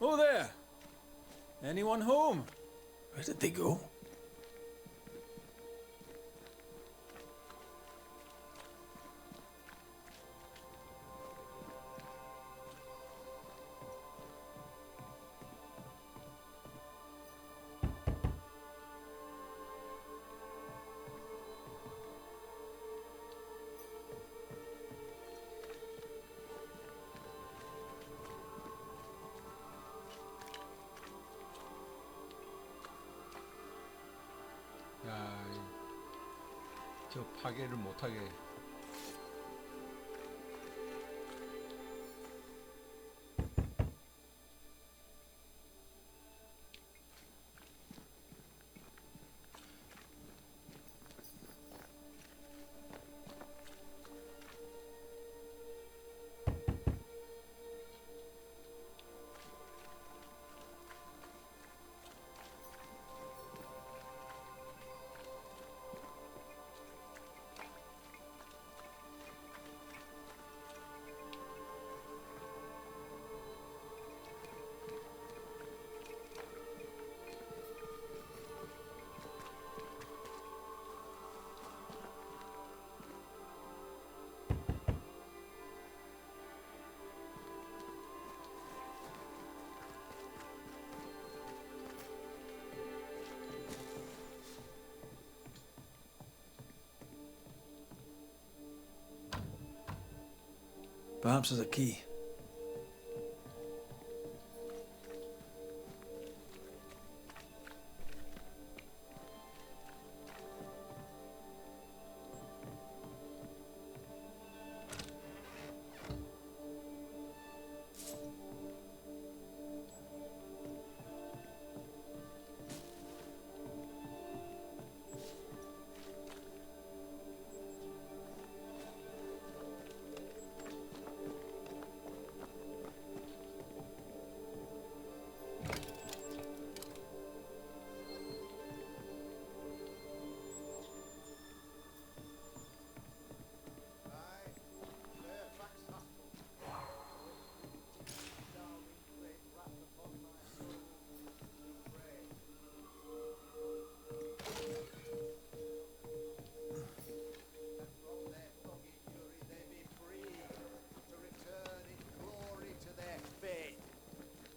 Oh there! Anyone home? Where did they go? 야, 저 파괴를 못하게. Perhaps there's a key.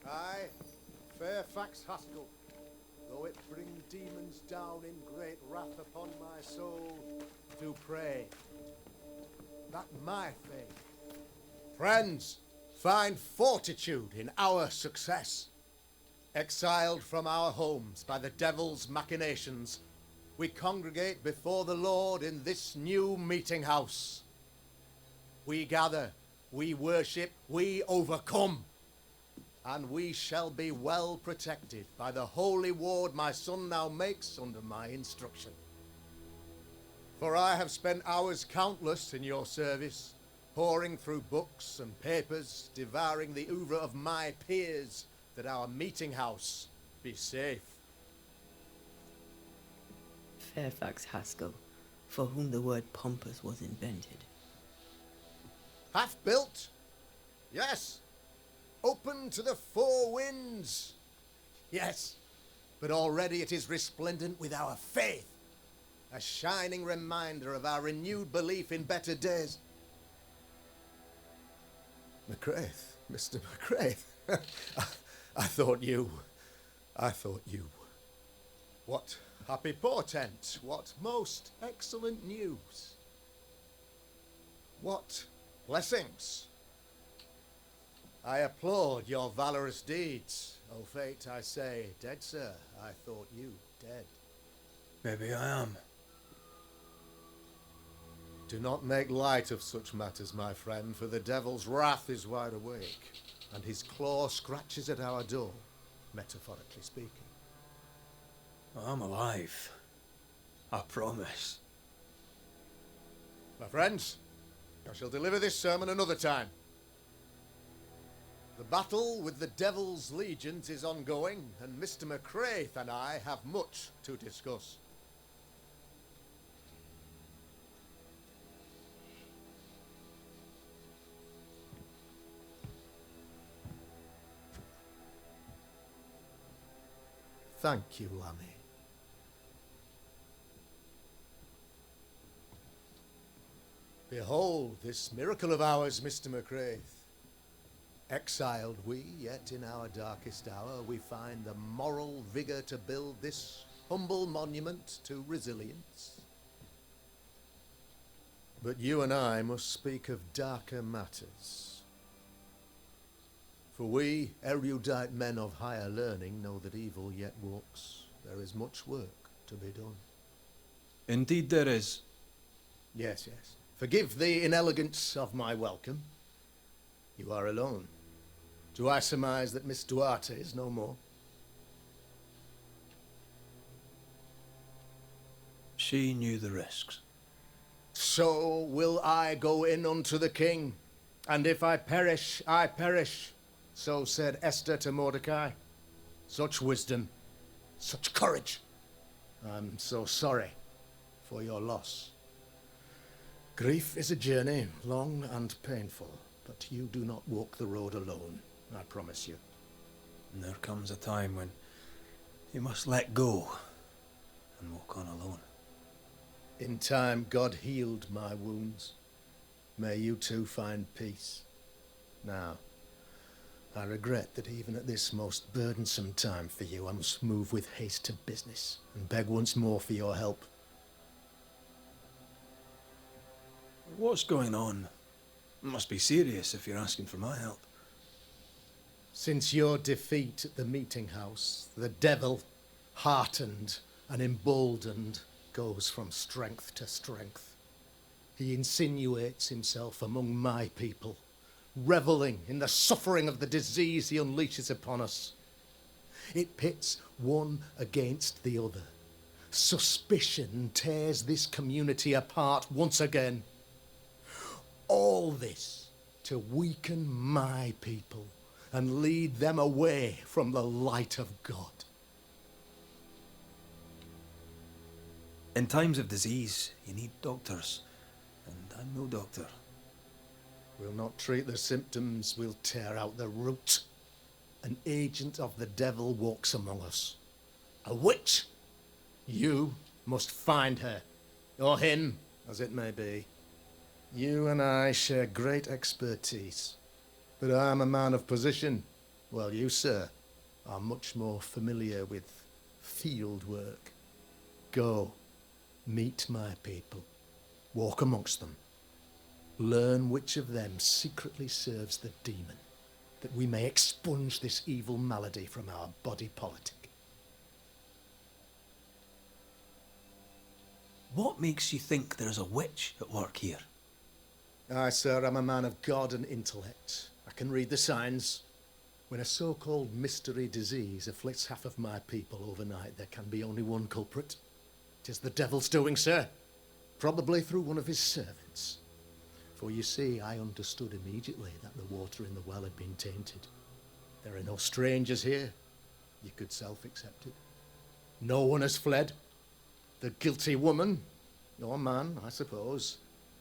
Aye, Fairfax Haskell, though it bring demons down in great wrath upon my soul, do pray that my faith. Friends, find fortitude in our success. Exiled from our homes by the devil's machinations, we congregate before the Lord in this new meeting house. We gather, we worship, we overcome. And we shall be well protected by the holy ward my son now makes under my instruction. For I have spent hours countless in your service, poring through books and papers, devouring the oeuvre of my peers, that our meeting house be safe. Fairfax Haskell, for whom the word pompous was invented. Half built? Yes. Open to the four winds? Yes. But already it is resplendent with our faith, a shining reminder of our renewed belief in better days. McCraith, Mr. McCraith. I thought you. What happy portent, what most excellent news. What blessings. I applaud your valorous deeds. O fate, I say, dead sir, I thought you dead. Maybe I am. Do not make light of such matters, my friend, for the devil's wrath is wide awake, and his claw scratches at our door, metaphorically speaking. I'm alive. I promise. My friends, I shall deliver this sermon another time. The battle with the devil's legions is ongoing, and Mr. McCraith and I have much to discuss. Thank you, Lammy. Behold this miracle of ours, Mr. McCraith. Exiled we, yet in our darkest hour we find the moral vigour to build this humble monument to resilience. But you and I must speak of darker matters. For we, erudite men of higher learning, know that evil yet walks. There is much work to be done. Indeed there is. Yes, yes. Forgive the inelegance of my welcome. You are alone. Do I surmise that Miss Duarte is no more? She knew the risks. So will I go in unto the king, and if I perish, I perish. So said Esther to Mordecai. Such wisdom, such courage. I'm so sorry for your loss. Grief is a journey, long and painful, but you do not walk the road alone, I promise you. And there comes a time when you must let go and walk on alone. In time, God healed my wounds. May you too find peace. Now, I regret that even at this most burdensome time for you, I must move with haste to business and beg once more for your help. What's going on? It must be serious if you're asking for my help. Since your defeat at the meeting house, the devil, heartened and emboldened, goes from strength to strength. He insinuates himself among my people, reveling in the suffering of the disease he unleashes upon us. It pits one against the other. Suspicion tears this community apart once again. All this to weaken my people and lead them away from the light of God. In times of disease, you need doctors, and I'm no doctor. We'll not treat the symptoms, we'll tear out the root. An agent of the devil walks among us. A witch! You must find her, or him, as it may be. You and I share great expertise, but I'm a man of position, while you, sir, are much more familiar with field work. Go, meet my people, walk amongst them. Learn which of them secretly serves the demon, that we may expunge this evil malady from our body politic. What makes you think there's a witch at work here? Aye, sir, I'm a man of God and intellect. I can read the signs. When a so-called mystery disease afflicts half of my people overnight, there can be only one culprit. It is the devil's doing, sir. Probably through one of his servants. For you see, I understood immediately that the water in the well had been tainted. There are no strangers here. You could self-accept it. No one has fled. The guilty woman, or man, I suppose,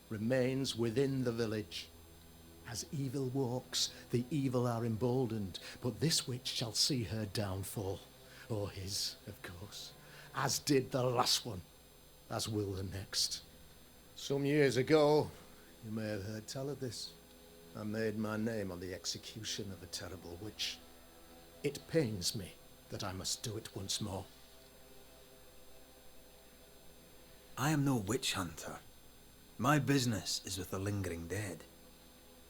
remains within the village. As evil walks, the evil are emboldened, but this witch shall see her downfall, or his, of course, as did the last one, as will the next. Some years ago, you may have heard tell of this, I made my name on the execution of a terrible witch. It pains me that I must do it once more. I am no witch hunter. My business is with the lingering dead.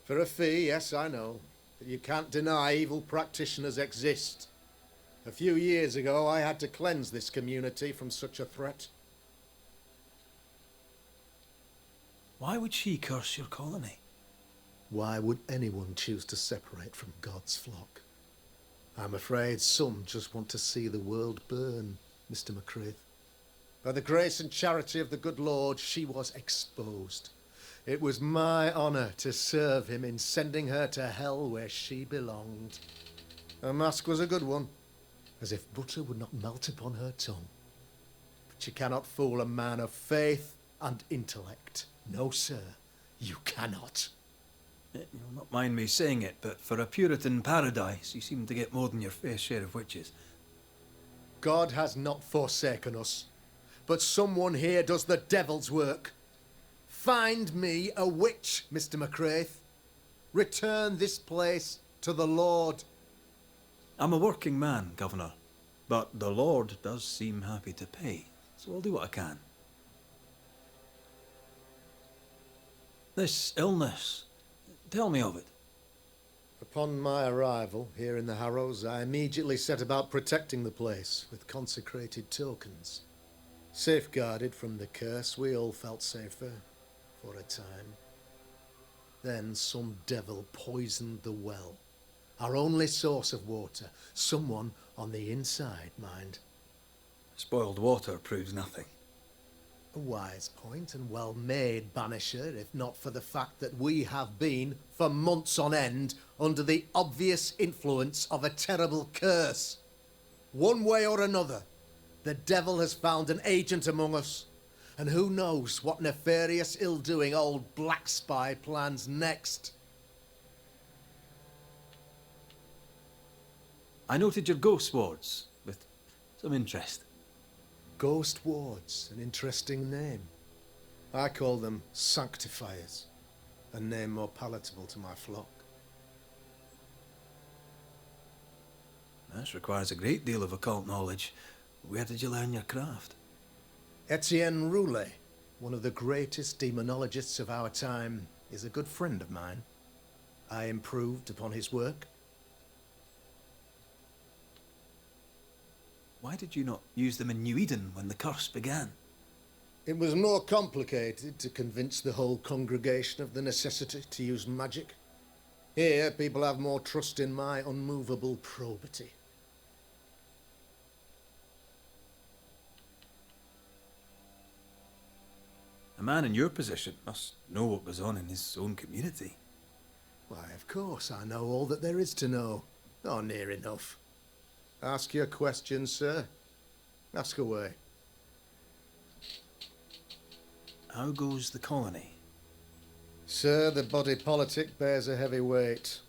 For a fee, yes, I know, but you can't deny evil practitioners exist. A few years ago, I had to cleanse this community from such a threat. Why would she curse your colony? Why would anyone choose to separate from God's flock? I'm afraid some just want to see the world burn, Mr. McCraith. By the grace and charity of the good Lord, she was exposed. It was my honour to serve him in sending her to hell where she belonged. Her mask was a good one, as if butter would not melt upon her tongue. But you cannot fool a man of faith and intellect. No, sir, you cannot. You'll not mind me saying it, but for a Puritan paradise, you seem to get more than your fair share of witches. God has not forsaken us, but someone here does the devil's work. Find me a witch, Mr. McCraith. Return this place to the Lord. I'm a working man, Governor, but the Lord does seem happy to pay, so I'll do what I can. This illness, tell me of it. Upon my arrival here in the Harrows, I immediately set about protecting the place with consecrated tokens. Safeguarded from the curse, we all felt safer for a time. Then some devil poisoned the well, our only source of water. Someone on the inside, mind. Spoiled water proves nothing. A wise point and well made, Banisher, if not for the fact that we have been, for months on end, under the obvious influence of a terrible curse. One way or another, the devil has found an agent among us, and who knows what nefarious ill-doing old Black Spy plans next. I noted your ghost wards with some interest. Ghost wards, an interesting name. I call them sanctifiers, a name more palatable to my flock. This requires a great deal of occult knowledge. Where did you learn your craft? Etienne Roulet, one of the greatest demonologists of our time, is a good friend of mine. I improved upon his work. Why did you not use them in New Eden when the curse began? It was more complicated to convince the whole congregation of the necessity to use magic. Here, people have more trust in my unmovable probity. A man in your position must know what goes on in his own community. Why, of course, I know all that there is to know. Or near enough. Ask your questions, sir. Ask away. How goes the colony? Sir, the body politic bears a heavy weight.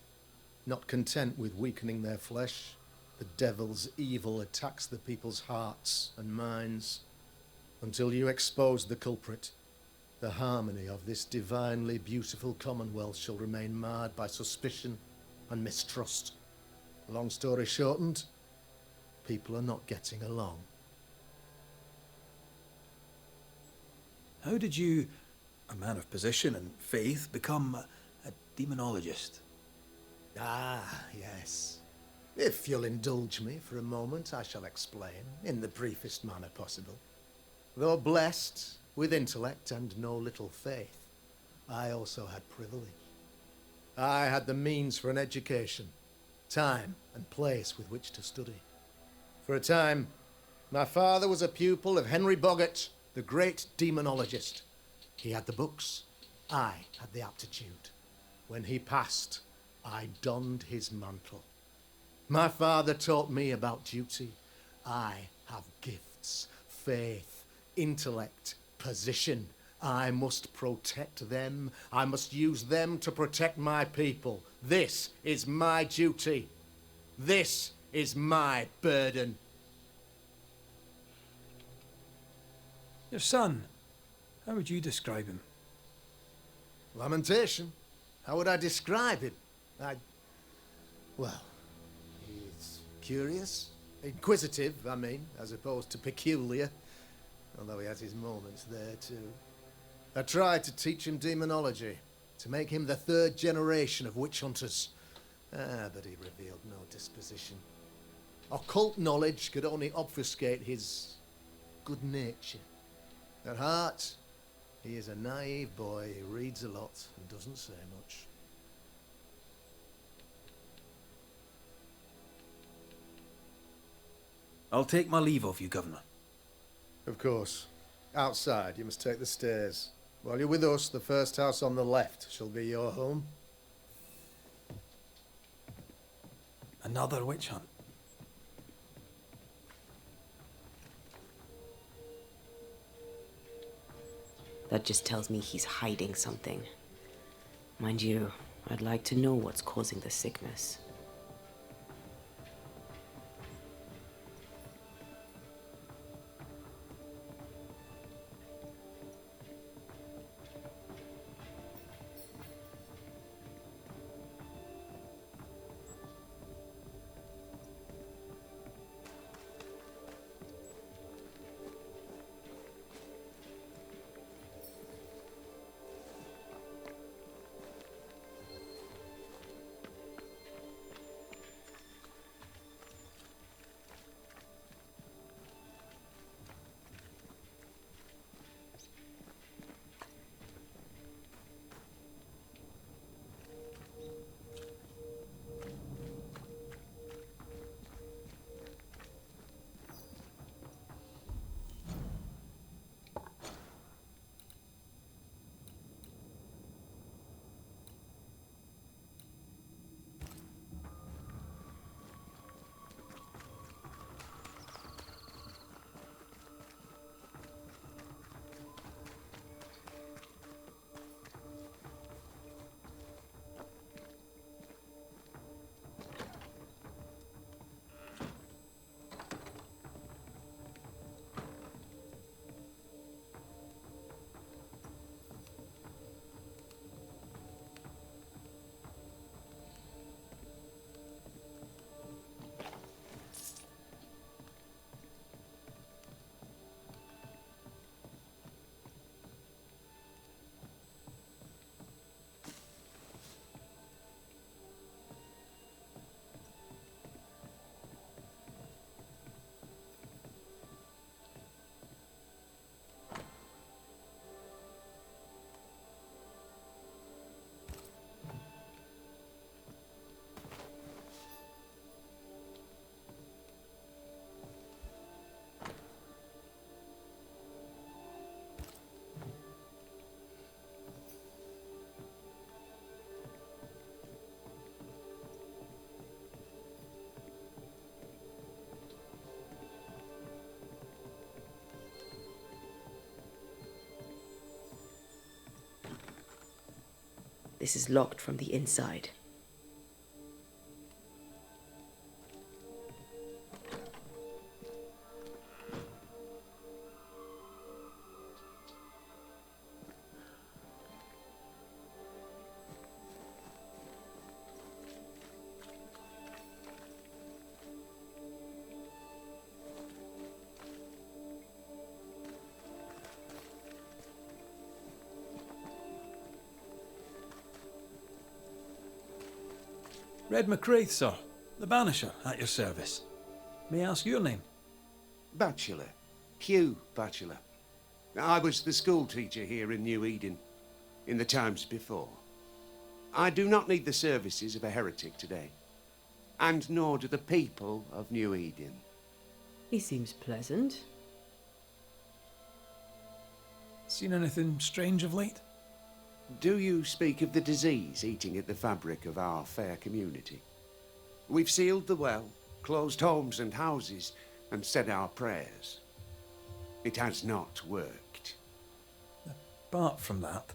Not content with weakening their flesh, the devil's evil attacks the people's hearts and minds. Until you expose the culprit, the harmony of this divinely beautiful commonwealth shall remain marred by suspicion and mistrust. Long story shortened, people are not getting along. How did you, a man of position and faith, become a demonologist? Ah, yes. If you'll indulge me for a moment, I shall explain, in the briefest manner possible. Though blessed with intellect and no little faith, I also had privilege. I had the means for an education, time and place with which to study. For a time, my father was a pupil of Henry Boggart, the great demonologist. He had the books, I had the aptitude. When he passed, I donned his mantle. My father taught me about duty. I have gifts, faith, intellect, position. I must protect them. I must use them to protect my people. This is my duty. This is my burden. Your son, how would you describe him? Lamentation. How would I describe him? Well, he's curious, inquisitive, I mean, as opposed to peculiar, although he has his moments there too. I tried to teach him demonology, to make him the third generation of witch hunters. But he revealed no disposition. Occult knowledge could only obfuscate his good nature. At heart, he is a naive boy who reads a lot and doesn't say much. I'll take my leave of you, Governor. Of course. Outside, you must take the stairs. While you're with us, the first house on the left shall be your home. Another witch hunt. That just tells me he's hiding something. Mind you, I'd like to know what's causing the sickness. This is locked from the inside. Red McCraith, sir. The Banisher, at your service. May I ask your name? Bachelor. Hugh Bachelor. I was the school teacher here in New Eden, in the times before. I do not need the services of a heretic today, and nor do the people of New Eden. He seems pleasant. Seen anything strange of late? Do you speak of the disease eating at the fabric of our fair community? We've sealed the well, closed homes and houses, and said our prayers. It has not worked. Apart from that,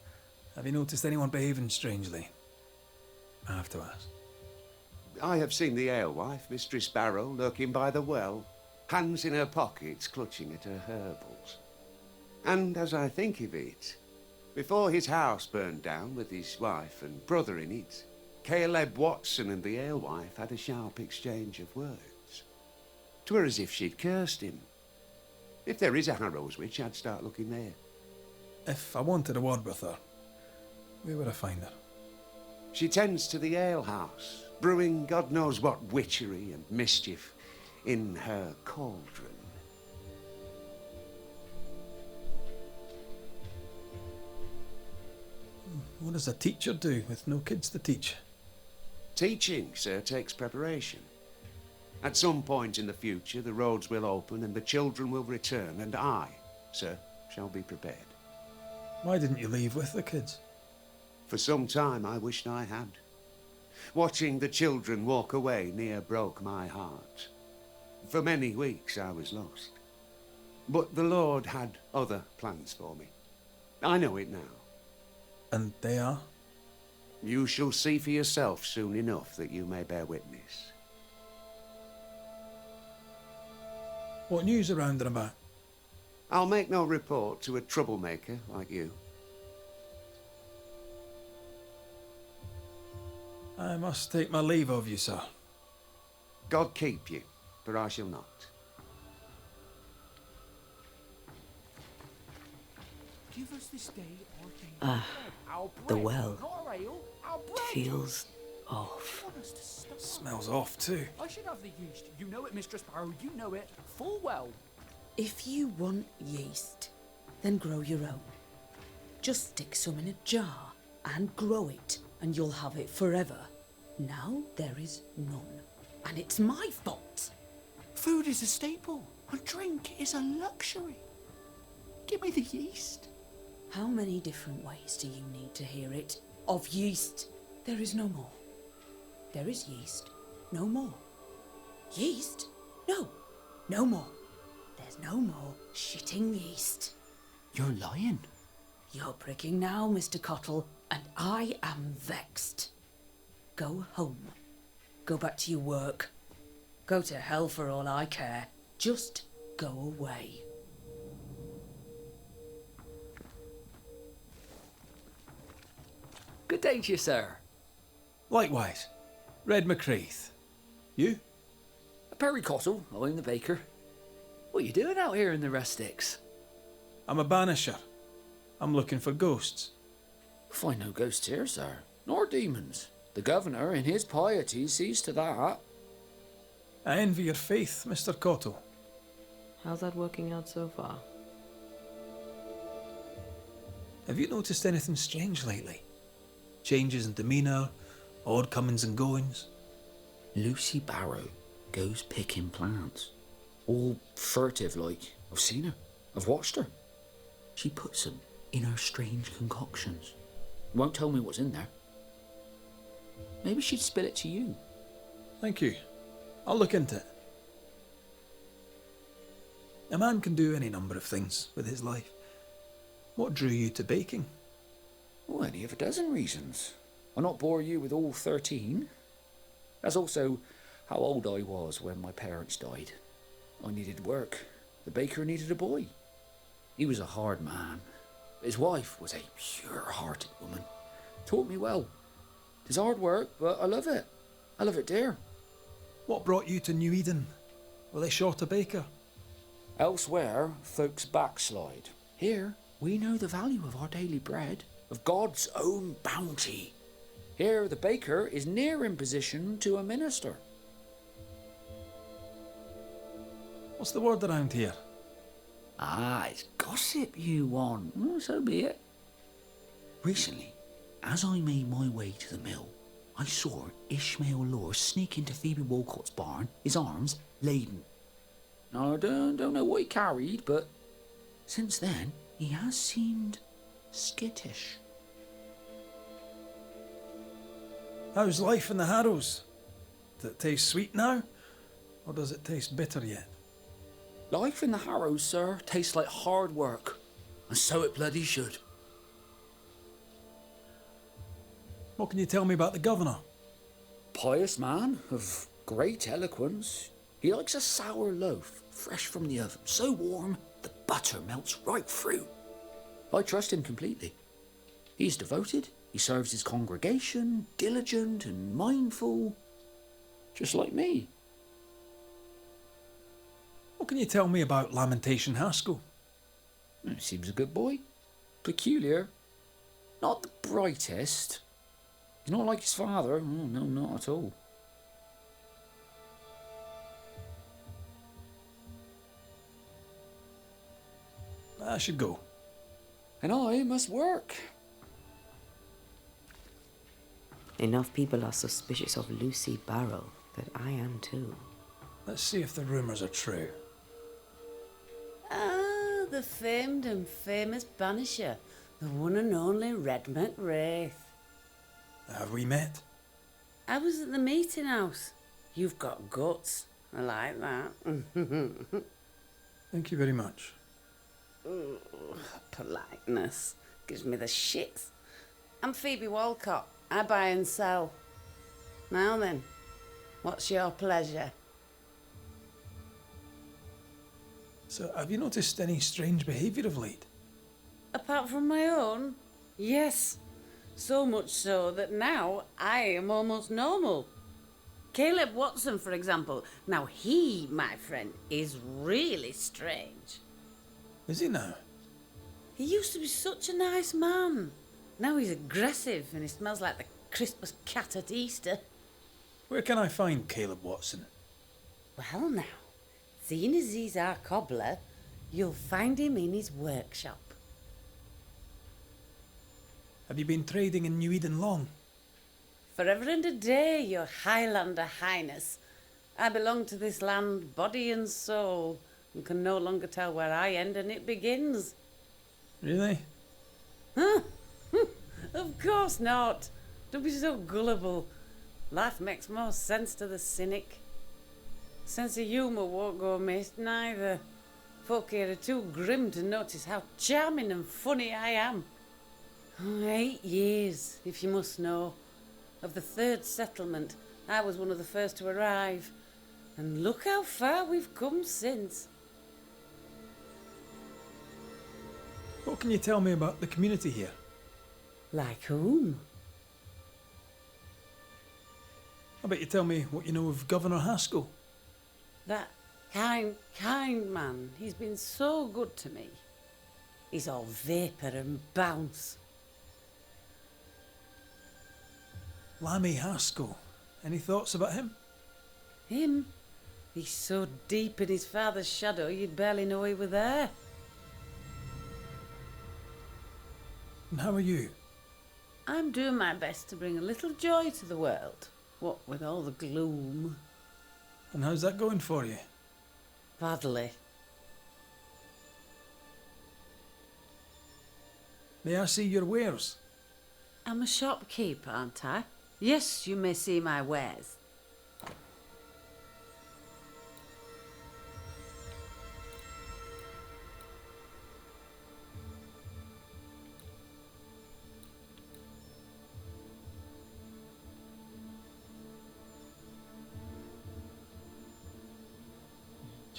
have you noticed anyone behaving strangely? I have to ask. I have seen the alewife, Mistress Barrow, lurking by the well, hands in her pockets, clutching at her herbals. And as I think of it, before his house burned down with his wife and brother in it, Caleb Watson and the alewife had a sharp exchange of words. 'Twere as if she'd cursed him. If there is a Harrow's witch, I'd start looking there. If I wanted a word with her, where would I find her? She tends to the alehouse, brewing God knows what witchery and mischief in her cauldron. What does a teacher do with no kids to teach? Teaching, sir, takes preparation. At some point in the future, the roads will open and the children will return, and I, sir, shall be prepared. Why didn't you leave with the kids? For some time I wished I had. Watching the children walk away near broke my heart. For many weeks I was lost. But the Lord had other plans for me. I know it now. And they are? You shall see for yourself soon enough that you may bear witness. What news around and about? I'll make no report to a troublemaker like you. I must take my leave of you, sir. God keep you, for I shall not. Give us this day our daily Ah, bread. Our the bread, well. not our ale, our bread. Feels off. Want us to stop? Smells off too. I should have the yeast. You know it, Mistress Barrow. You know it full well. If you want yeast, then grow your own. Just stick some in a jar and grow it, and you'll have it forever. Now there is none, and it's my fault. Food is a staple, and drink is a luxury. Give me the yeast. How many different ways do you need to hear it? Of yeast, there is no more. There is yeast, no more. Yeast? No, no more. There's no more shitting yeast. You're lying. You're pricking now, Mr. Cottle, and I am vexed. Go home. Go back to your work. Go to hell for all I care. Just go away. Good day to you, sir. Likewise. Red McCraith. You? Perry Cottle, I'm the baker. What are you doing out here in the rustics? I'm a banisher. I'm looking for ghosts. Find no ghosts here, sir, nor demons. The governor, in his piety, sees to that. I envy your faith, Mr. Cottle. How's that working out so far? Have you noticed anything strange lately? Changes in demeanour, odd comings and goings? Lucy Barrow goes picking plants. All furtive like. I've seen her. I've watched her. She puts them in her strange concoctions. Won't tell me what's in there. Maybe she'd spill it to you. Thank you. I'll look into it. A man can do any number of things with his life. What drew you to baking? Oh, any of a dozen reasons. I'll not bore you with all 13. That's also how old I was when my parents died. I needed work. The baker needed a boy. He was a hard man. His wife was a pure-hearted woman. Taught me well. It's hard work, but I love it. I love it dear. What brought you to New Eden? Were they short a baker? Elsewhere, folks backslide. Here, we know the value of our daily bread, of God's own bounty. Here, the baker is near in position to a minister. What's the word around here? Ah, it's gossip you want. Well, so be it. Recently, as I made my way to the mill, I saw Ishmael Lore sneak into Phoebe Walcott's barn, his arms laden. Now, I don't know what he carried, but since then, he has seemed skittish. How's life in the Harrows? Does it taste sweet now? Or does it taste bitter yet? Life in the Harrows, sir, tastes like hard work, and so it bloody should. What can you tell me about the governor? Pious man of great eloquence. He likes a sour loaf, fresh from the oven, so warm the butter melts right through. I trust him completely. He's devoted, he serves his congregation, diligent and mindful, just like me. What can you tell me about Lamentation Haskell? Seems a good boy. Peculiar. Not the brightest. He's not like his father. Oh, no, not at all. I should go. And I must work. Enough people are suspicious of Lucy Barrow that I am too. Let's see if the rumours are true. Ah, the famed and famous Banisher, the one and only Red McWraith. Have we met? I was at the meeting house. You've got guts. I like that. Thank you very much. Ooh, politeness gives me the shits. I'm Phoebe Walcott. I buy and sell. Now then, what's your pleasure? So, have you noticed any strange behaviour of late? Apart from my own? Yes. So much so that now I am almost normal. Caleb Watson, for example. Now he, my friend, is really strange. Is he now? He used to be such a nice man. Now he's aggressive and he smells like the Christmas cat at Easter. Where can I find Caleb Watson? Well now, seeing as he's our cobbler, you'll find him in his workshop. Have you been trading in New Eden long? Forever and a day, your Highlander Highness. I belong to this land, body and soul, and can no longer tell where I end and it begins. Really? Huh? Of course not. Don't be so gullible. Life makes more sense to the cynic. Sense of humour won't go amiss, neither. Folk here are too grim to notice how charming and funny I am. 8 years, if you must know. Of the third settlement, I was one of the first to arrive. And look how far we've come since. What can you tell me about the community here? Like whom? I bet you tell me what you know of Governor Haskell. That kind man. He's been so good to me. He's all vapour and bounce. Lammy Haskell. Any thoughts about him? Him? He's so deep in his father's shadow you'd barely know he were there. And how are you? I'm doing my best to bring a little joy to the world. What with all the gloom. And how's that going for you? Badly. May I see your wares? I'm a shopkeeper, aren't I? Yes, you may see my wares.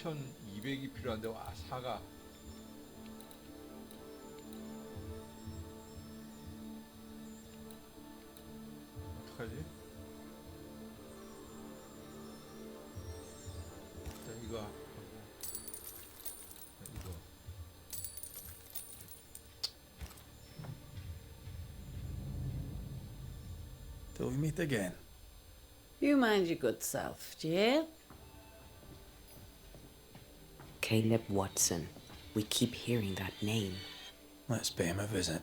4,200이 필요한데 와 사과. 어떡하지? 자 이거 하고 자, 이거. Till we meet again. You mind your good self, Jill. Caleb Watson. We keep hearing that name. Let's pay him a visit.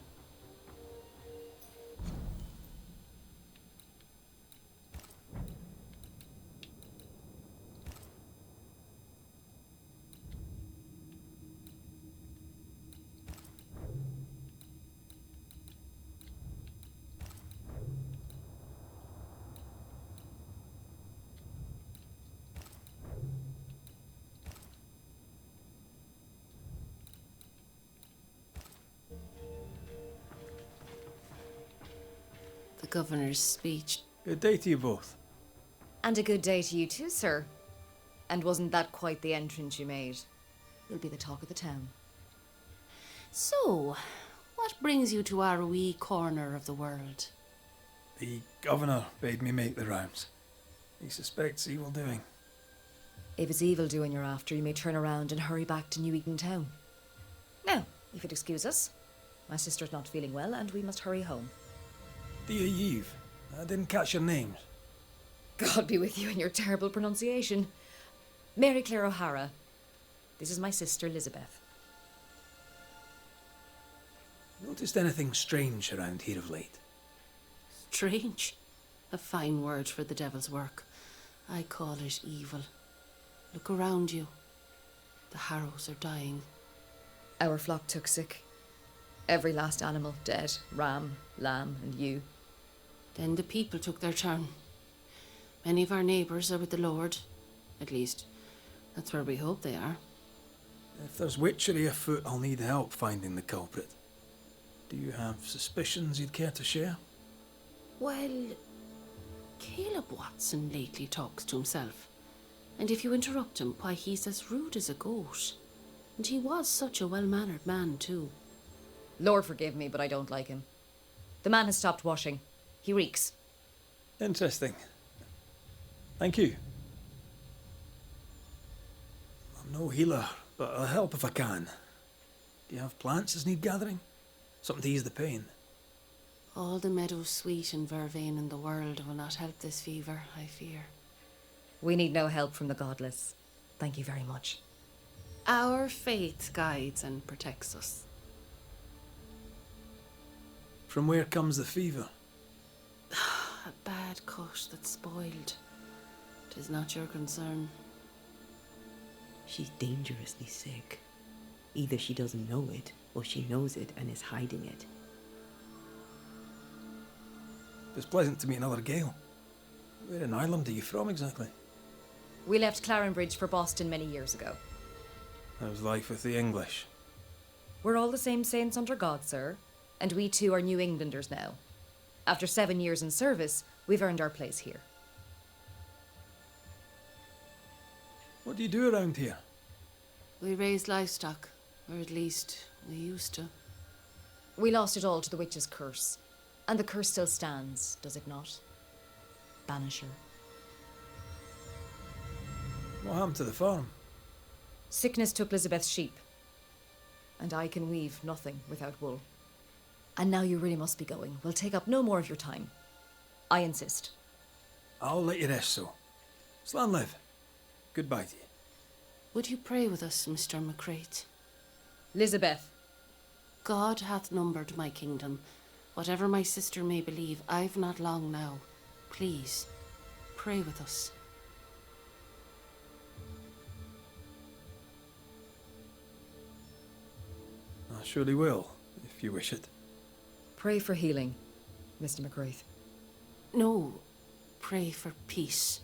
The governor's speech. Good day to you both. And a good day to you too, sir. And wasn't that quite the entrance you made? You'll be the talk of the town. So, what brings you to our wee corner of the world? The governor bade me make the rounds. He suspects evil doing. If it's evil doing you're after, you may turn around and hurry back to New Eaton town. Now, if you'd excuse us, my sister's not feeling well and we must hurry home. Dear Eve, I didn't catch your names. God be with you and your terrible pronunciation. Mary Claire O'Hara. This is my sister, Elizabeth. Noticed anything strange around here of late? Strange. A fine word for the devil's work. I call it evil. Look around you. The harrows are dying. Our flock took sick. Every last animal dead. Ram, lamb, and ewe. Then the people took their turn. Many of our neighbours are with the Lord. At least, that's where we hope they are. If there's witchery afoot, I'll need help finding the culprit. Do you have suspicions you'd care to share? Well, Caleb Watson lately talks to himself. And if you interrupt him, why, he's as rude as a goat. And he was such a well-mannered man, too. Lord forgive me, but I don't like him. The man has stopped washing. He reeks. Interesting. Thank you. I'm no healer, but I'll help if I can. Do you have plants as need gathering? Something to ease the pain? All the meadow sweet and vervain in the world will not help this fever, I fear. We need no help from the godless. Thank you very much. Our faith guides and protects us. From where comes the fever? A bad cut that's spoiled. 'Tis not your concern. She's dangerously sick. Either she doesn't know it, or she knows it and is hiding it. It's pleasant to meet another Gale. Where in Ireland are you from exactly? We left Clarenbridge for Boston many years ago. How's life with the English? We're all the same saints under God, sir. And we too are New Englanders now. After 7 years in service, we've earned our place here. What do you do around here? We raise livestock, or at least we used to. We lost it all to the witch's curse. And the curse still stands, does it not? Banisher. What happened to the farm? Sickness took Elizabeth's sheep. And I can weave nothing without wool. And now you really must be going. We'll take up no more of your time. I insist. I'll let you rest so. Slan live. Goodbye to you. Would you pray with us, Mr. McCrate? Elizabeth. God hath numbered my kingdom. Whatever my sister may believe, I've not long now. Please, pray with us. I surely will, if you wish it. Pray for healing, Mr. McGrath. No, pray for peace.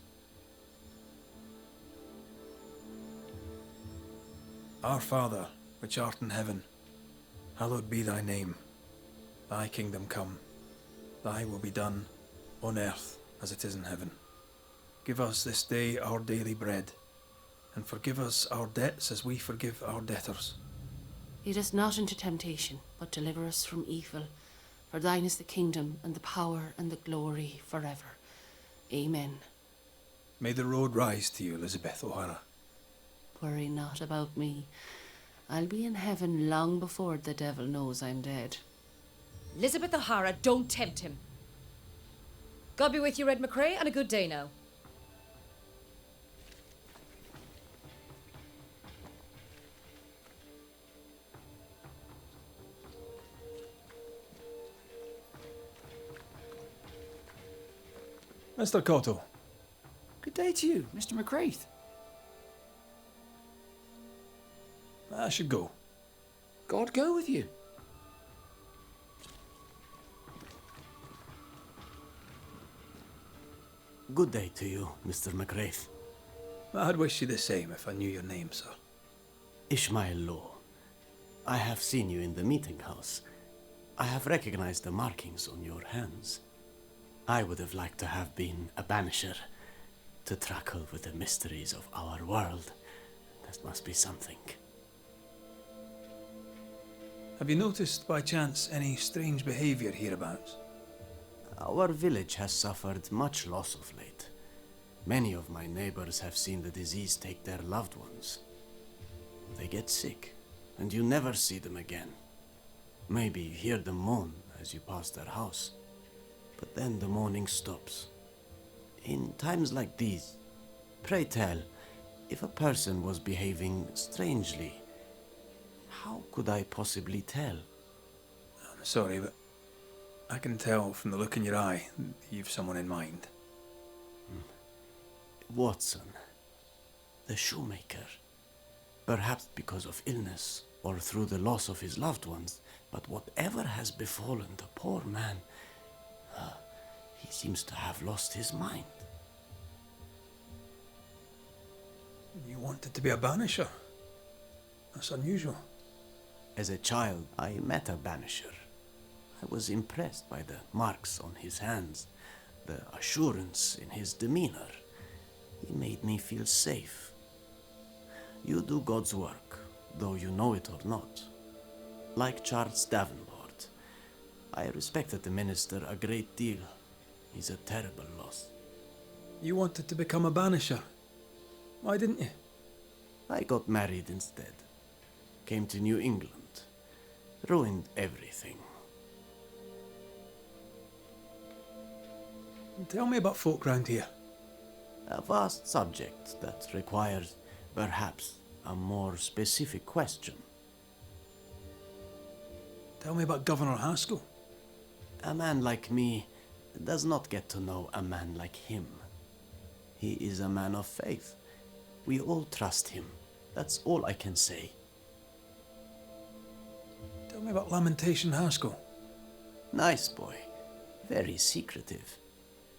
Our Father, which art in heaven, hallowed be thy name. Thy kingdom come. Thy will be done, on earth as it is in heaven. Give us this day our daily bread, and forgive us our debts as we forgive our debtors. Lead us not into temptation, but deliver us from evil. For thine is the kingdom, and the power, and the glory, forever. Amen. May the road rise to you, Elizabeth O'Hara. Worry not about me. I'll be in heaven long before the devil knows I'm dead. Elizabeth O'Hara, don't tempt him. God be with you, Red McCrae, and a good day now. Mr. Cotto, Good day to you, Mr. McCraith. I should go. God go with you. Good day to you, Mr. McCraith. I'd wish you the same if I knew your name, sir. Ishmael Law. I have seen you in the meeting house. I have recognized the markings on your hands. I would have liked to have been a banisher, to tackle with the mysteries of our world. That must be something. Have you noticed by chance any strange behavior hereabouts? Our village has suffered much loss of late. Many of my neighbors have seen the disease take their loved ones. They get sick, and you never see them again. Maybe you hear them moan as you pass their house. But then the moaning stops. In times like these, pray tell, if a person was behaving strangely, how could I possibly tell? I'm sorry, but I can tell from the look in your eye that you've someone in mind. Watson, the shoemaker. Perhaps because of illness or through the loss of his loved ones, but whatever has befallen the poor man, he seems to have lost his mind. You wanted to be a banisher? That's unusual. As a child, I met a banisher. I was impressed by the marks on his hands, the assurance in his demeanor. He made me feel safe. You do God's work, though you know it or not. Like Charles Davenport, I respected the minister a great deal. He's a terrible loss. You wanted to become a banisher. Why didn't you? I got married instead. Came to New England. Ruined everything. Tell me about folk round here. A vast subject that requires, perhaps, a more specific question. Tell me about Governor Haskell. A man like me does not get to know a man like him. He is a man of faith. We all trust him. That's all I can say. Tell me about Lamentation Haskell. Nice boy. Very secretive.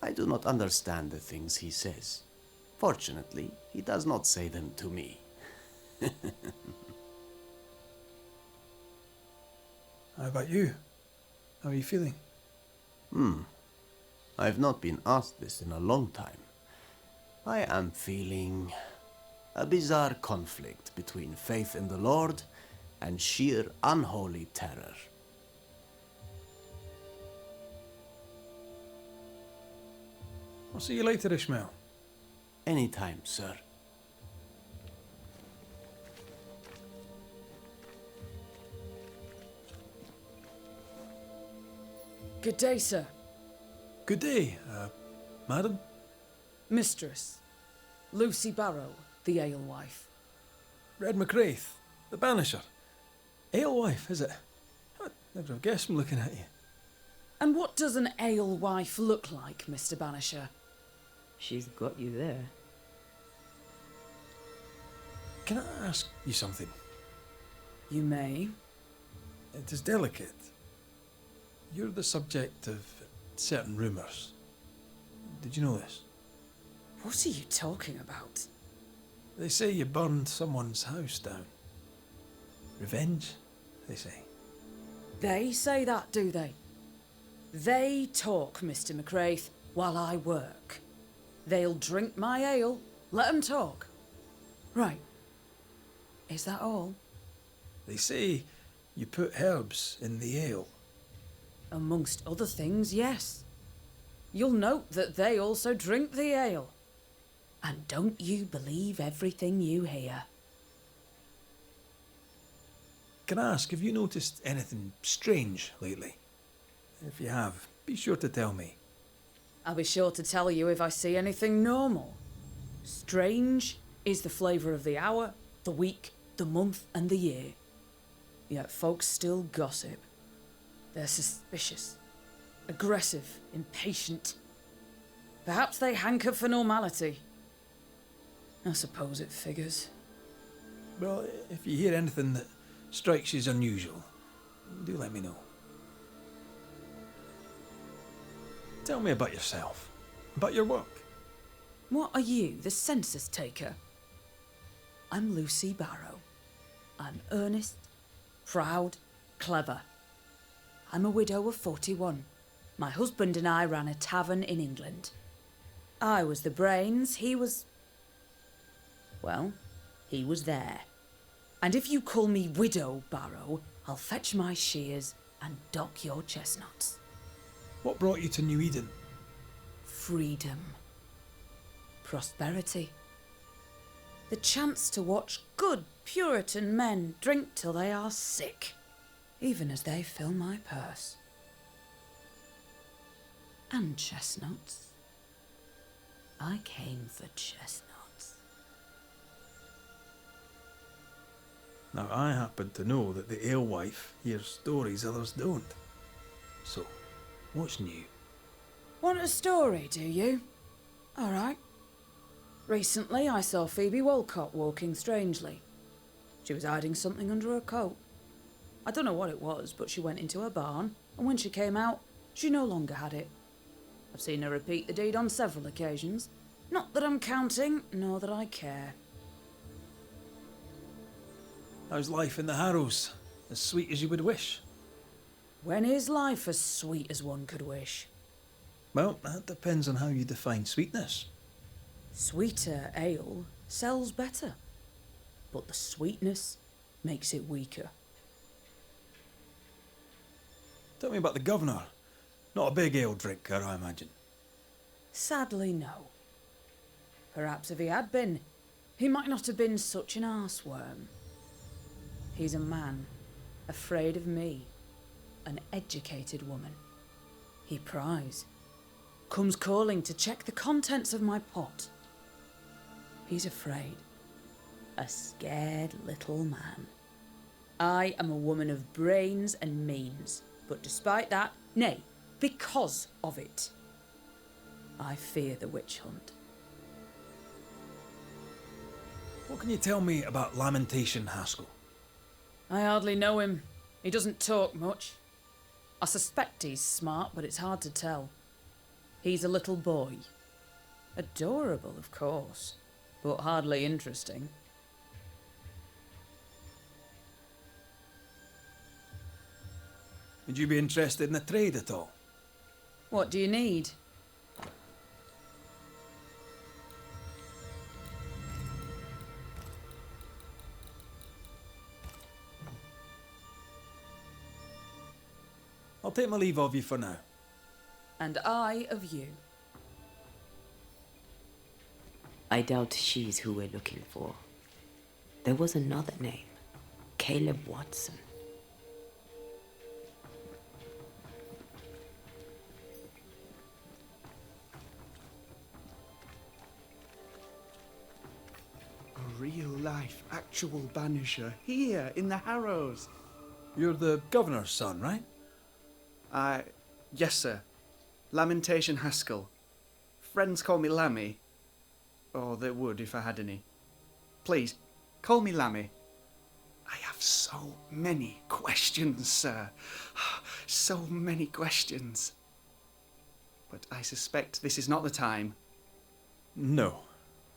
I do not understand the things he says. Fortunately, he does not say them to me. How about you? How are you feeling? I've not been asked this in a long time. I am feeling a bizarre conflict between faith in the Lord and sheer unholy terror. I'll see you later, Ishmael. Anytime, sir. Good day, sir. Good day, madam. Mistress. Lucy Barrow, the alewife. Red McCraith, the banisher. Alewife, is it? I'd never have guessed from looking at you. And what does an alewife look like, Mr. Banisher? She's got you there. Can I ask you something? You may. It is delicate. You're the subject of certain rumours. Did you know this? What are you talking about? They say you burned someone's house down. Revenge, they say. They say that, do they? They talk, Mr. McCraith, while I work. They'll drink my ale, let 'em talk. Right. Is that all? They say you put herbs in the ale. Amongst other things, yes. You'll note that they also drink the ale. And don't you believe everything you hear. Can I ask, have you noticed anything strange lately? If you have, be sure to tell me. I'll be sure to tell you if I see anything normal. Strange is the flavour of the hour, the week, the month, and the year. Yet folks still gossip. They're suspicious, aggressive, impatient. Perhaps they hanker for normality. I suppose it figures. Well, if you hear anything that strikes you as unusual, do let me know. Tell me about yourself, about your work. What are you, the census taker? I'm Lucy Barrow. I'm earnest, proud, clever. I'm a widow of 41. My husband and I ran a tavern in England. I was the brains, he was... well, he was there. And if you call me Widow Barrow, I'll fetch my shears and dock your chestnuts. What brought you to New Eden? Freedom. Prosperity. The chance to watch good Puritan men drink till they are sick, even as they fill my purse. And chestnuts. I came for chestnuts. Now, I happen to know that the alewife hears stories others don't. So, what's new? Want a story, do you? All right. Recently, I saw Phoebe Walcott walking strangely. She was hiding something under her coat. I don't know what it was, but she went into her barn, and when she came out, she no longer had it. I've seen her repeat the deed on several occasions. Not that I'm counting, nor that I care. How's life in the Harrows? As sweet as you would wish? When is life as sweet as one could wish? Well, that depends on how you define sweetness. Sweeter ale sells better, but the sweetness makes it weaker. Tell me about the governor. Not a big ale drinker, I imagine. Sadly, no. Perhaps if he had been, he might not have been such an arseworm. He's a man, afraid of me, an educated woman. He pries, comes calling to check the contents of my pot. He's afraid, a scared little man. I am a woman of brains and means, but despite that, nay, because of it, I fear the witch hunt. What can you tell me about Lamentation Haskell? I hardly know him. He doesn't talk much. I suspect he's smart, but it's hard to tell. He's a little boy. Adorable, of course, but hardly interesting. Would you be interested in a trade at all? What do you need? I'll take my leave of you for now. And I of you. I doubt she's who we're looking for. There was another name, Caleb Watson. A real-life, actual Banisher here in the Harrows. You're the governor's son, right? Yes, sir. Lamentation Haskell. Friends call me Lammy. Or they would if I had any. Please, call me Lammy. I have so many questions, sir. So many questions. But I suspect this is not the time. No,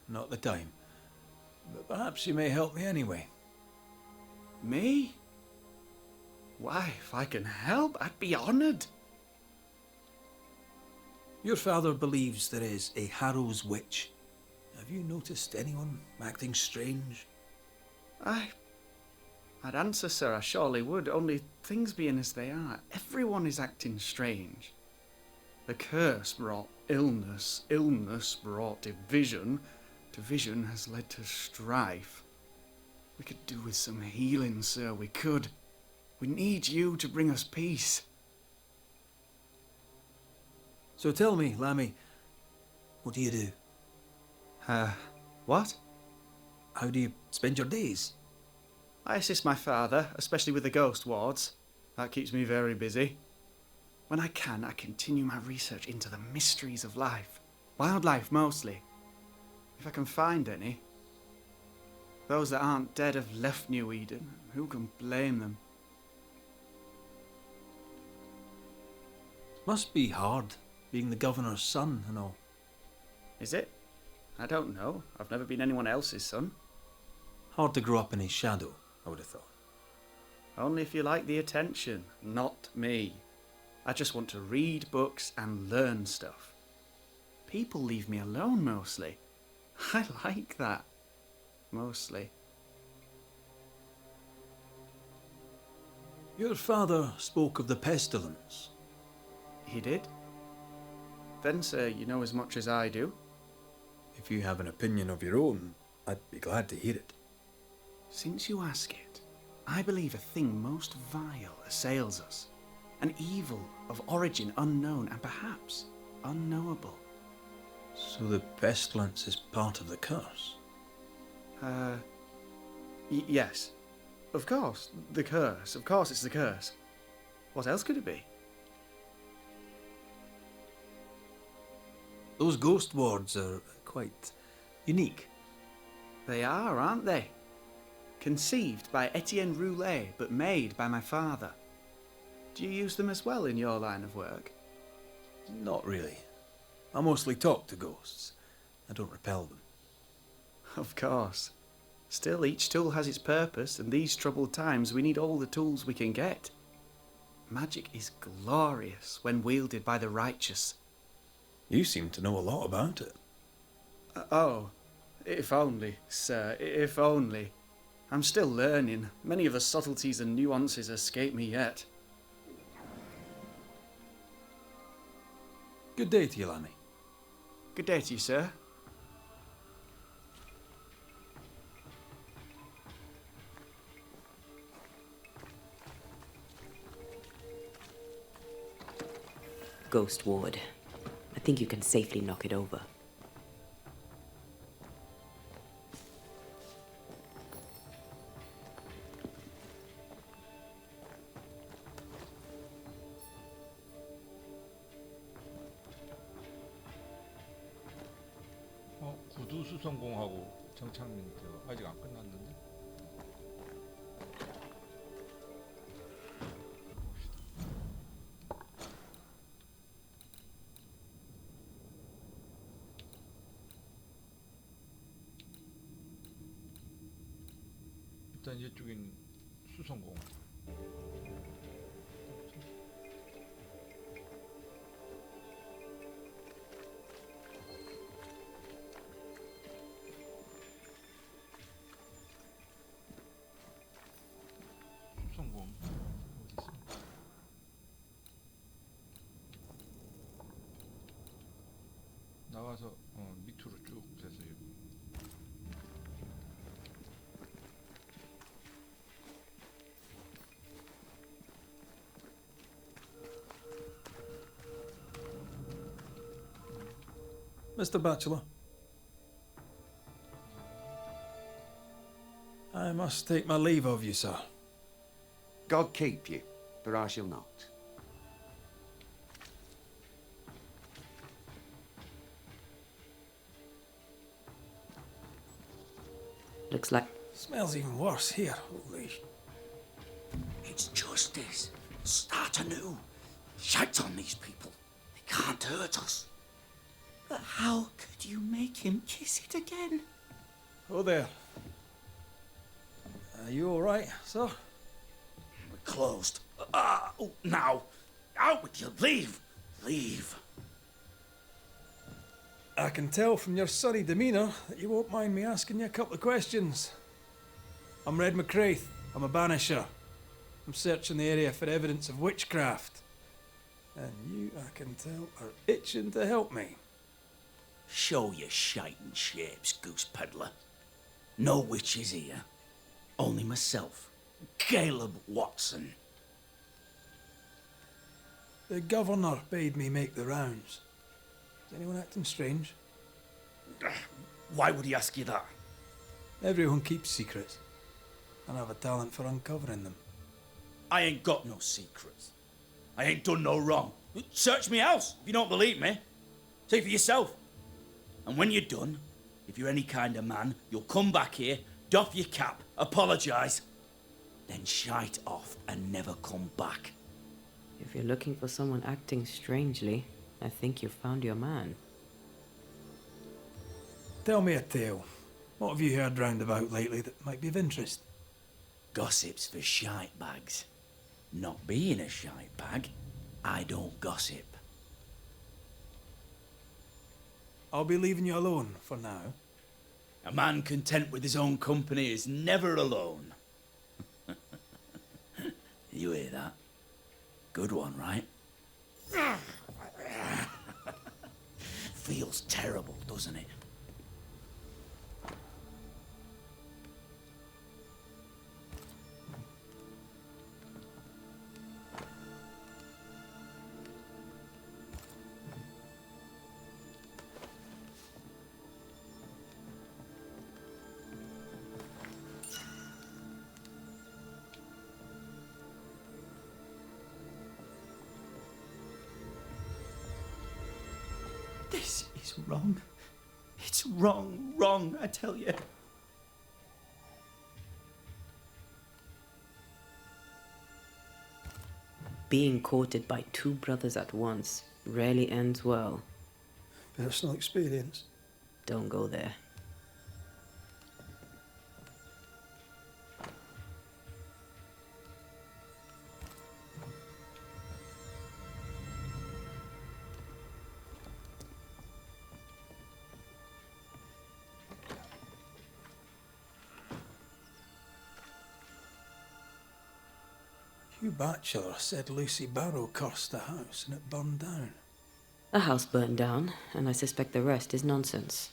not the time. But perhaps you may help me anyway. Me? Why, if I can help, I'd be honoured. Your father believes there is a Harrow's witch, have you noticed anyone acting strange? I'd answer, sir, I surely would, only things being as they are, everyone is acting strange. The curse brought illness, illness brought division, division has led to strife. We could do with some healing, sir, we could. We need you to bring us peace. So tell me, Lammy, what do you do? What? How do you spend your days? I assist my father, especially with the ghost wards. That keeps me very busy. When I can, I continue my research into the mysteries of life. Wildlife, mostly. If I can find any. Those that aren't dead have left New Eden. Who can blame them? Must be hard, being the governor's son and all. Is it? I don't know. I've never been anyone else's son. Hard to grow up in his shadow, I would have thought. Only if you like the attention, not me. I just want to read books and learn stuff. People leave me alone mostly. I like that. Mostly. Your father spoke of the pestilence. He did? Then, sir, you know as much as I do. If you have an opinion of your own, I'd be glad to hear it. Since you ask it, I believe a thing most vile assails us. An evil of origin unknown and perhaps unknowable. So the pestilence is part of the curse? Yes. Of course, the curse. Of course it's the curse. What else could it be? Those ghost wards are quite unique. They are, aren't they? Conceived by Etienne Roulet, but made by my father. Do you use them as well in your line of work? Not really. I mostly talk to ghosts. I don't repel them. Of course. Still, each tool has its purpose, and these troubled times we need all the tools we can get. Magic is glorious when wielded by the righteous. You seem to know a lot about it. Oh, if only, sir, if only. I'm still learning. Many of the subtleties and nuances escape me yet. Good day to you, Lammy. Good day to you, sir. Ghost ward. I think you can safely knock it over. 구두 수성공하고 정착민 아직 안 끝났는데? 일단 이쪽인 수성공. 수성공 어디 있어? 나가서 밑으로 쭉 돼서 여기. Mr. Bachelor. I must take my leave of you, sir. God keep you, for I shall not. Looks like... Smells even worse here. Holy... It's justice. Start anew. Shout on these people. They can't hurt us. But how could you make him kiss it again? Oh, there. Are you all right, sir? We're closed. Oh, now. Out with you. Leave. Leave. I can tell from your sunny demeanour that you won't mind me asking you a couple of questions. I'm Red McCraith. I'm a banisher. I'm searching the area for evidence of witchcraft. And you, I can tell, are itching to help me. Show your shiting shapes, goose peddler. No witches here. Only myself, Caleb Watson. The governor bade me make the rounds. Is anyone acting strange? Why would he ask you that? Everyone keeps secrets, and I have a talent for uncovering them. I ain't got no secrets. I ain't done no wrong. Search me house if you don't believe me. See for yourself. And when you're done, if you're any kind of man, you'll come back here, doff your cap, apologise, then shite off and never come back. If you're looking for someone acting strangely, I think you've found your man. Tell me a tale. What have you heard round about lately that might be of interest? Gossip's for shite bags. Not being a shite bag, I don't gossip. I'll be leaving you alone for now. A man content with his own company is never alone. You hear that? Good one, right? Feels terrible, doesn't it? This is wrong. It's wrong, I tell you. Being courted by two brothers at once rarely ends well. Personal experience. Don't go there. Hugh Batchelor said Lucy Barrow cursed the house and it burned down. The house burned down, and I suspect the rest is nonsense.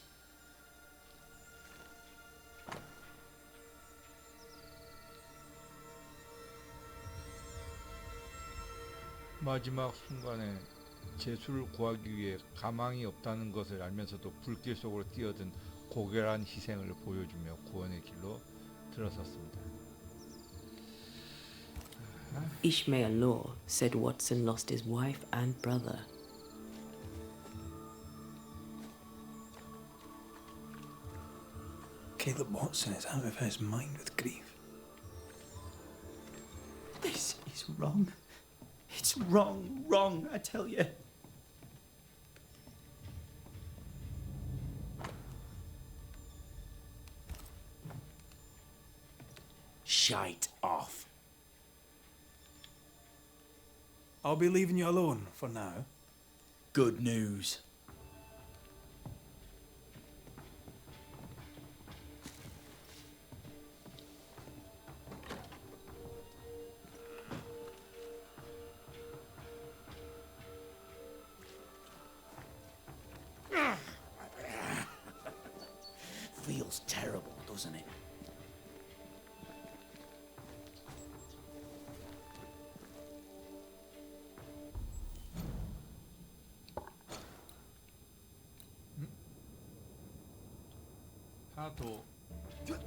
마지막 순간에 제수를 구하기 위해 가망이 없다는 것을 알면서도 불길 속으로 뛰어든 고결한 희생을 보여주며 구원의 길로 들어섰습니다. Ishmael Law said Watson lost his wife and brother. Caleb Watson is out of his mind with grief. This is wrong. It's wrong, I tell you. Shite off. I'll be leaving you alone for now. Good news. Feels terrible, doesn't it? 하나 더 지금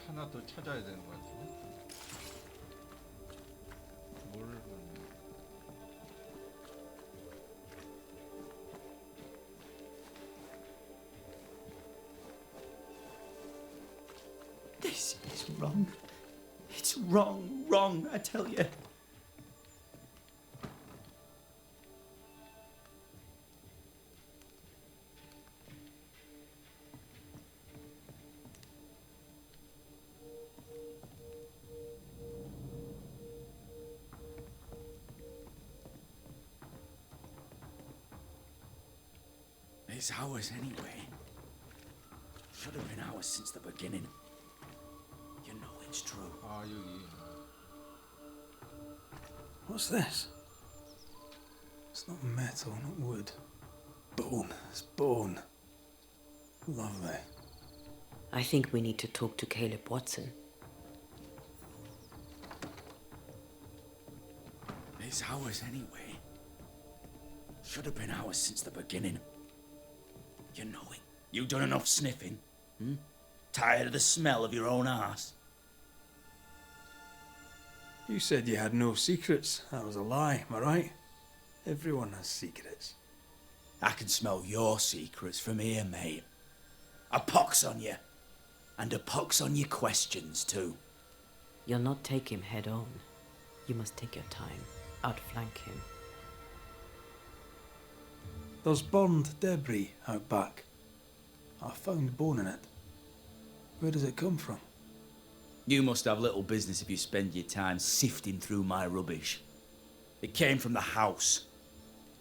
하나 더 찾아야 되는 것 같은데. 뭘 This is wrong. It's wrong, I tell you. It's ours anyway. Should have been ours since the beginning. You know it's true. 아 여기 What's this? It's not metal, not wood. Bone. It's bone. Lovely. I think we need to talk to Caleb Watson. It's ours anyway. Should have been ours since the beginning. You know it. You done enough sniffing? Tired of the smell of your own arse? You said you had no secrets. That was a lie, am I right? Everyone has secrets. I can smell your secrets from here, mate. A pox on you. And a pox on your questions, too. You'll not take him head on. You must take your time. Outflank him. There's burned debris out back. I found bone in it. Where does it come from? You must have little business if you spend your time sifting through my rubbish. It came from the house.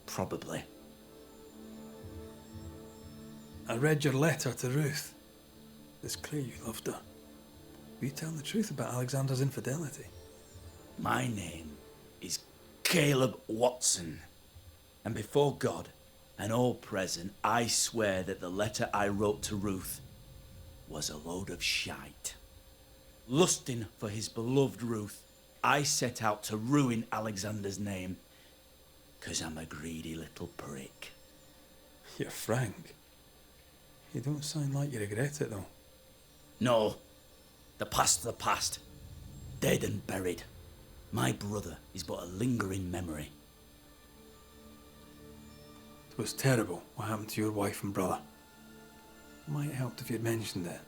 Probably. I read your letter to Ruth. It's clear you loved her. Will you tell the truth about Alexander's infidelity? My name is Caleb Watson. And before God and all present, I swear that the letter I wrote to Ruth was a load of shite. Lusting for his beloved Ruth, I set out to ruin Alexander's name, 'cause I'm a greedy little prick. You're frank. You don't sound like you regret it, though. No, the past's the past, dead and buried. My brother is but a lingering memory. It was terrible what happened to your wife and brother. It might have helped if you'd mentioned it.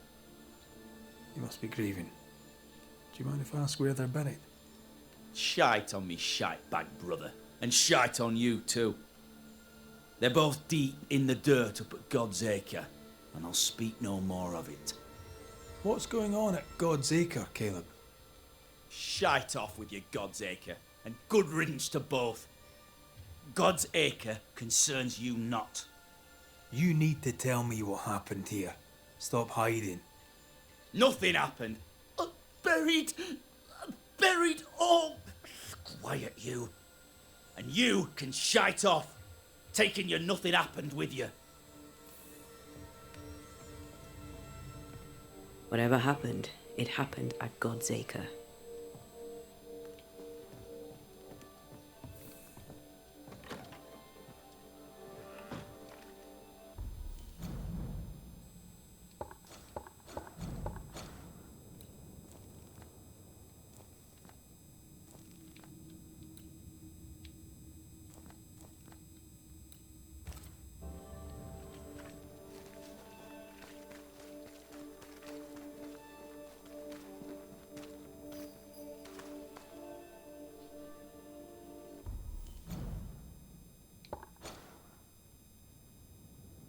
You must be grieving. Do you mind if I ask where they're buried? Shite on me shite bag brother, and shite on you too. They're both deep in the dirt up at God's Acre, and I'll speak no more of it. What's going on at God's Acre, Caleb? Shite off with your God's Acre, and good riddance to both. God's Acre concerns you not. You need to tell me what happened here. Stop hiding. Nothing happened. Buried. Buried. Oh, quiet you. And you can shite off, taking your nothing happened with you. Whatever happened, it happened at God's Acre.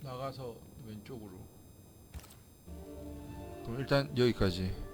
나가서 왼쪽으로. 그럼 일단 여기까지.